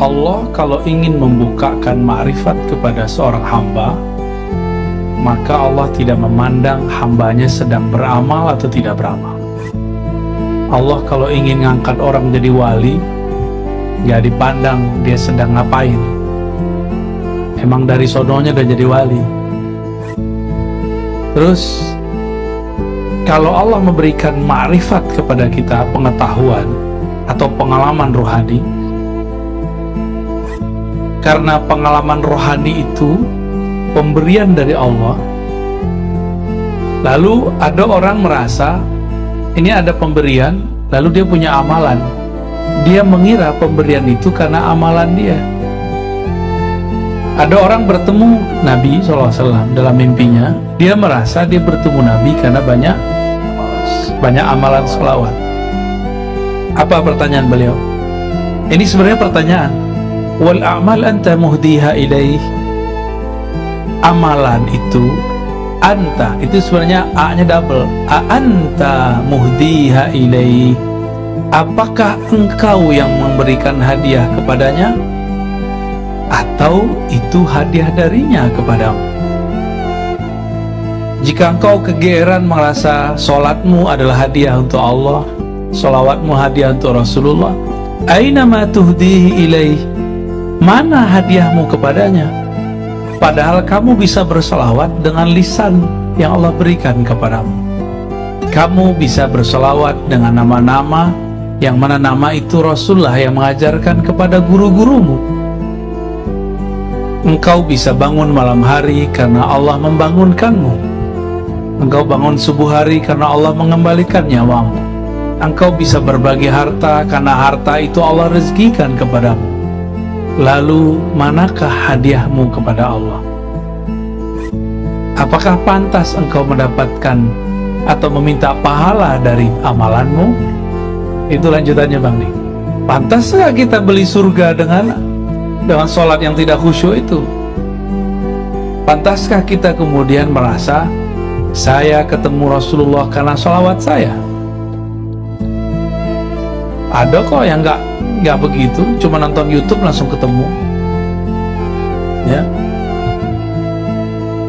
Allah kalau ingin membukakan ma'rifat kepada seorang hamba, maka Allah tidak memandang hambanya sedang beramal atau tidak beramal. Allah kalau ingin ngangkat orang jadi wali, gak dipandang dia sedang ngapain. Emang dari sononya udah jadi wali. Terus kalau Allah memberikan ma'rifat kepada kita, pengetahuan atau pengalaman rohani, karena pengalaman rohani itu pemberian dari Allah, lalu ada orang merasa ini ada pemberian, lalu dia punya amalan, dia mengira pemberian itu karena amalan dia. Ada orang bertemu Nabi SAW dalam mimpinya, dia merasa dia bertemu Nabi karena banyak amalan sholawat. Apa pertanyaan beliau? Ini sebenarnya pertanyaan. Wal a'mal anta muhdiha ilaih. Amalan itu, anta itu sebenarnya a-nya double. Anta muhdiha ilaih. Apakah engkau yang memberikan hadiah kepadanya, atau itu hadiah darinya kepadamu? Jika engkau kegeeran merasa sholatmu adalah hadiah untuk Allah, sholawatmu hadiah untuk Rasulullah, aina ma tuhdihi ilaih, mana hadiahmu kepadanya? Padahal kamu bisa bersolawat dengan lisan yang Allah berikan kepadamu. Kamu bisa bersolawat dengan nama-nama yang mana nama itu Rasulullah yang mengajarkan kepada guru-gurumu. Engkau bisa bangun malam hari karena Allah membangunkanmu. Engkau bangun subuh hari karena Allah mengembalikan nyawamu. Engkau bisa berbagi harta karena harta itu Allah rezekikan kepadamu. Lalu manakah hadiahmu kepada Allah? Apakah pantas engkau mendapatkan atau meminta pahala dari amalanmu? Itu lanjutannya Bang Dik. Pantaskah kita beli surga dengan sholat yang tidak khusyuk itu? Pantaskah kita kemudian merasa saya ketemu Rasulullah karena sholawat saya? Ada kok yang nggak begitu, cuma nonton YouTube langsung ketemu. Ya,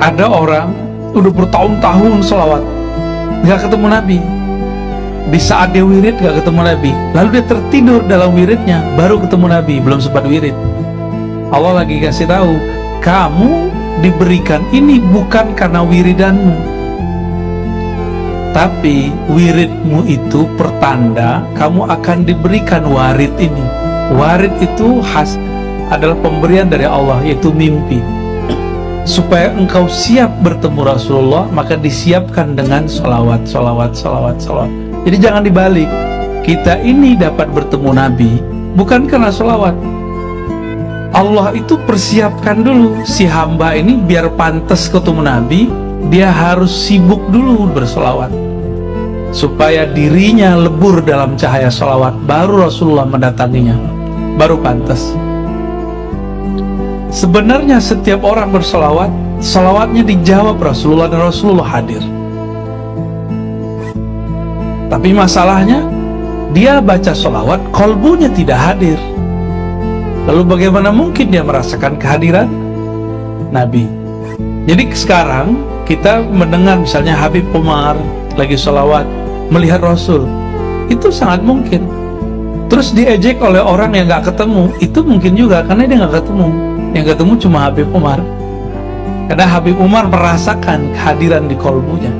ada orang udah bertahun-tahun sholawat nggak ketemu Nabi. Di saat dia wirid nggak ketemu Nabi, lalu dia tertidur dalam wiridnya, baru ketemu Nabi, belum sempat wirid. Allah lagi kasih tahu, kamu diberikan ini bukan karena wiridanmu, tapi wiridmu itu pertanda kamu akan diberikan warid ini. Warid itu adalah pemberian dari Allah, yaitu mimpi. Supaya engkau siap bertemu Rasulullah, maka disiapkan dengan sholawat. Jadi jangan dibalik. Kita ini dapat bertemu Nabi bukan karena sholawat. Allah itu persiapkan dulu si hamba ini biar pantas ketemu Nabi, dia harus sibuk dulu bersolawat supaya dirinya lebur dalam cahaya solawat, baru Rasulullah mendatanginya, baru pantas. Sebenarnya setiap orang bersolawat, solawatnya dijawab Rasulullah dan Rasulullah hadir. Tapi masalahnya dia baca solawat, kolbunya tidak hadir. Lalu bagaimana mungkin dia merasakan kehadiran Nabi? Jadi sekarang kita mendengar misalnya Habib Umar lagi sholawat melihat Rasul, itu sangat mungkin. Terus diejek oleh orang yang gak ketemu, itu mungkin juga karena dia gak ketemu. Yang ketemu cuma Habib Umar, karena Habib Umar merasakan kehadiran di kolbunya.